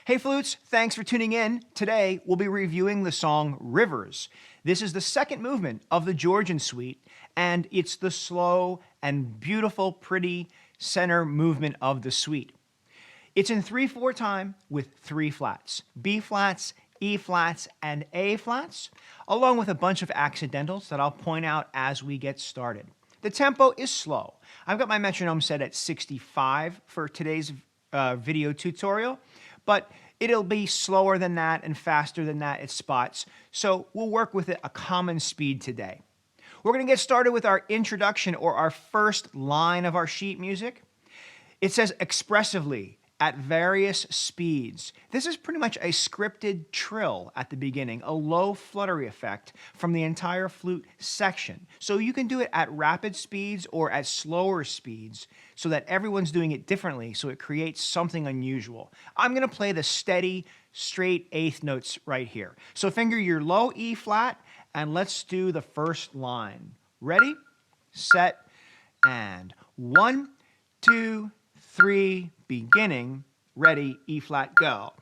Hey flutes, thanks for tuning in. Today we'll be reviewing the song Rivers. This is the second movement of the Georgian suite, and it's the slow and beautiful, pretty center movement of the suite. It's in 3/4 time with 3 flats, B flats, E flats, and A flats, along with a bunch of accidentals that I'll point out as we get started. The tempo is slow. I've got my metronome set at 65 for today's video tutorial, but it'll be slower than that and faster than that at spots, so we'll work with a common speed today. We're going to get started with our introduction, or our first line of our sheet music. It says expressively at various speeds. This is pretty much a scripted trill at the beginning, a low fluttery effect from the entire flute section. So you can do it at rapid speeds or at slower speeds so that everyone's doing it differently, so it creates something unusual. I'm going to play the steady, straight eighth notes right here. So finger your low E flat, and let's do the first line. Ready, set, and 1, 2, 3, beginning, ready, E flat, go.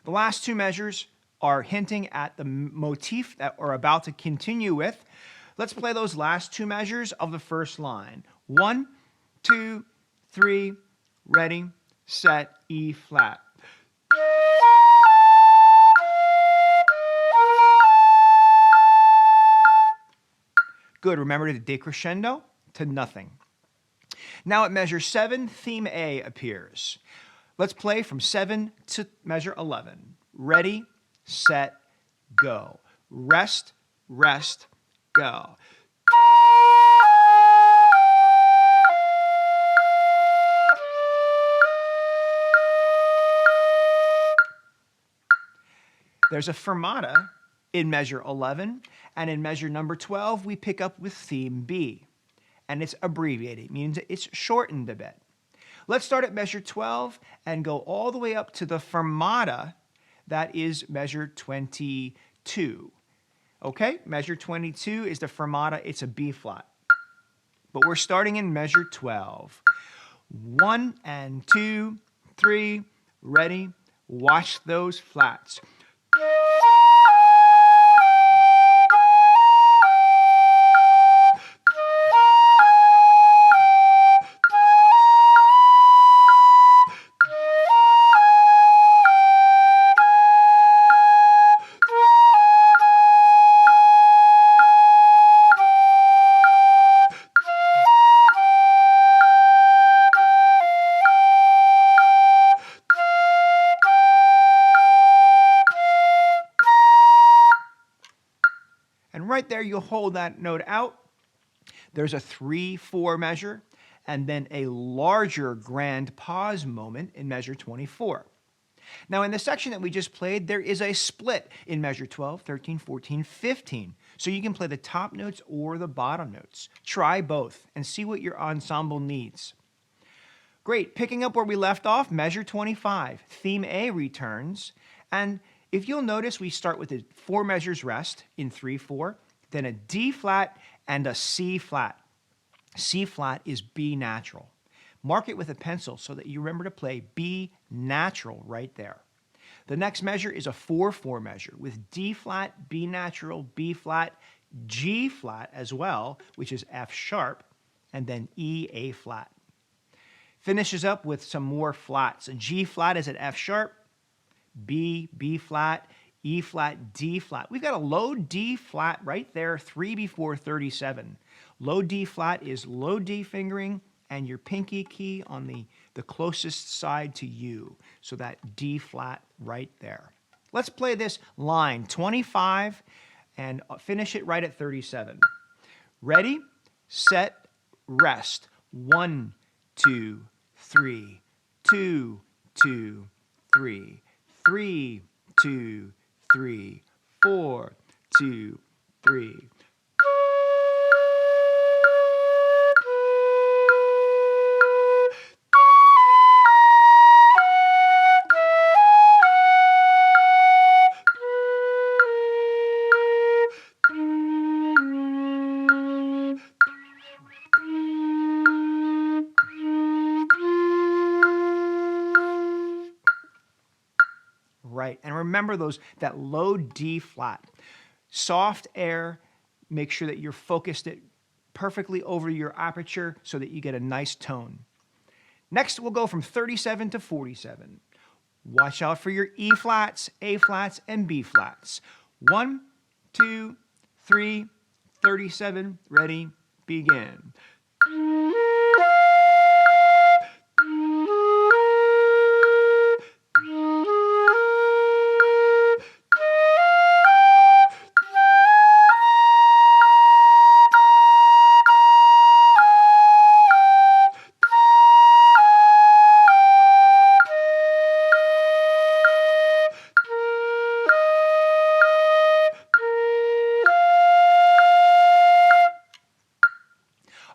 The last two measures are hinting at the motif that we're about to continue with. Let's play those last two measures of the first line. 1, 2, 3, ready, set, E flat. Good, remember to decrescendo to nothing. Now at measure 7, theme A appears. Let's play from 7 to measure 11. Ready, set, go. Rest, rest, go. There's a fermata in measure 11, and in measure number 12, we pick up with theme B. And it's abbreviated, it means it's shortened a bit. Let's start at measure 12 and go all the way up to the fermata, that is measure 22. Okay, measure 22 is the fermata, it's a B flat. But we're starting in measure 12. 1 and 2, 3, ready, watch those flats. And right there, you'll hold that note out. There's a 3/4 measure, and then a larger grand pause moment in measure 24. Now, in the section that we just played, there is a split in measure 12, 13, 14, 15. So you can play the top notes or the bottom notes. Try both and see what your ensemble needs. Great, picking up where we left off, measure 25, theme A returns, and if you'll notice, we start with a 4 measures rest in 3/4, then a D flat and a C flat. C flat is B natural. Mark it with a pencil so that you remember to play B natural right there. The next measure is a 4/4 measure with D flat, B natural, B flat, G flat as well, which is F sharp, and then E, A flat. Finishes up with some more flats. A G flat is at F sharp, B, B flat, E flat, D flat. We've got a low D flat right there, 3 before 37. Low D flat is low D fingering and your pinky key on the closest side to you. So that D flat right there. Let's play this line 25 and finish it right at 37. Ready, set, rest. 1, 2, 3, 2, 2, 3. 3, 2, 3, 4, 2, 3. remember that low D flat. Soft air, make sure that you're focused it perfectly over your aperture so that you get a nice tone. Next, we'll go from 37 to 47. Watch out for your E flats, A flats, and B flats. 1, 2, 3, 37, ready, begin.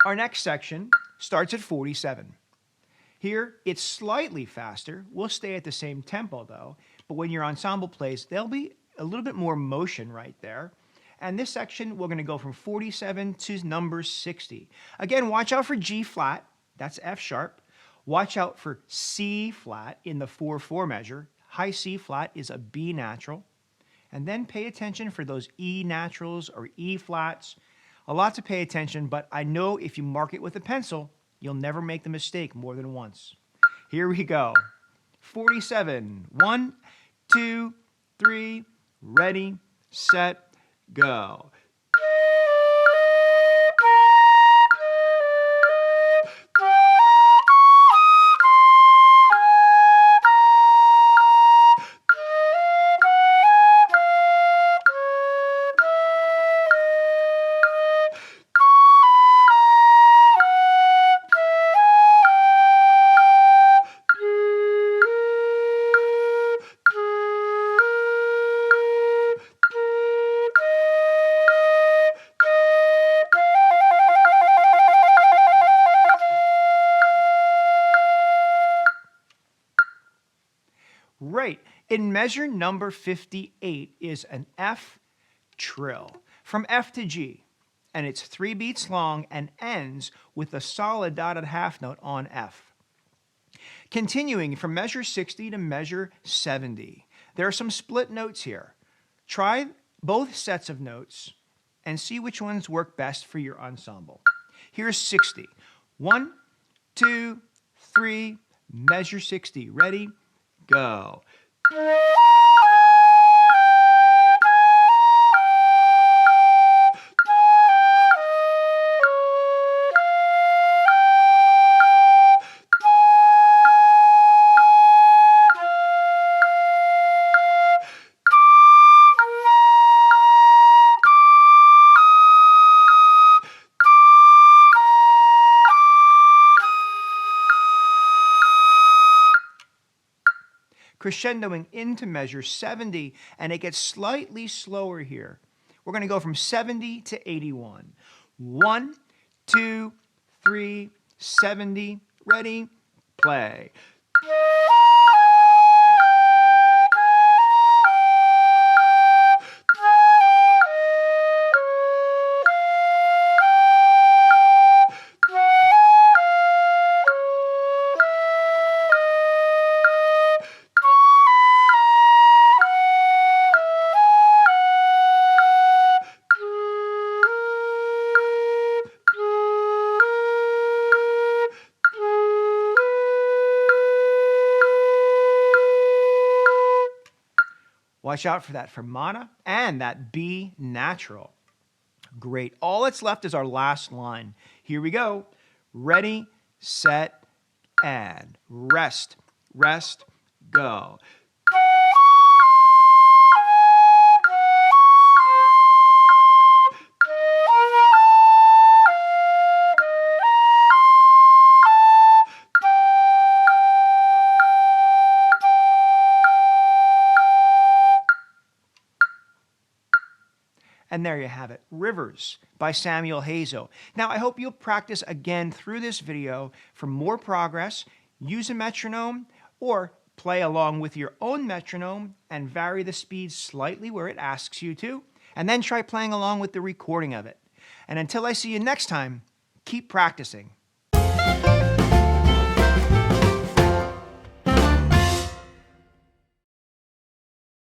Our next section starts at 47. Here, it's slightly faster. We'll stay at the same tempo, though. But when your ensemble plays, there'll be a little bit more motion right there. And this section, we're going to go from 47 to number 60. Again, watch out for G flat. That's F sharp. Watch out for C flat in the 4/4 measure. High C flat is a B natural. And then pay attention for those E naturals or E flats. A lot to pay attention, but I know if you mark it with a pencil, you'll never make the mistake more than once. Here we go. 47. 1, 2, 3, ready, set, go. Right. In measure number 58 is an F trill from F to G, and it's 3 beats long and ends with a solid dotted half note on F. Continuing from measure 60 to measure 70, there are some split notes here. Try both sets of notes and see which ones work best for your ensemble. Here's 60. 1, 2, 3, measure 60. Ready? Go. Crescendoing into measure 70, and it gets slightly slower here. We're going to go from 70 to 81. 1, 2, 3, 70. Ready? Play. Watch out for that fermata and that B natural. Great. All that's left is our last line. Here we go. Ready, set, and rest, rest, go. And there you have it, Rivers by Samuel Hazo. Now, I hope you'll practice again through this video. For more progress, use a metronome or play along with your own metronome and vary the speed slightly where it asks you to, and then try playing along with the recording of it. And until I see you next time, keep practicing.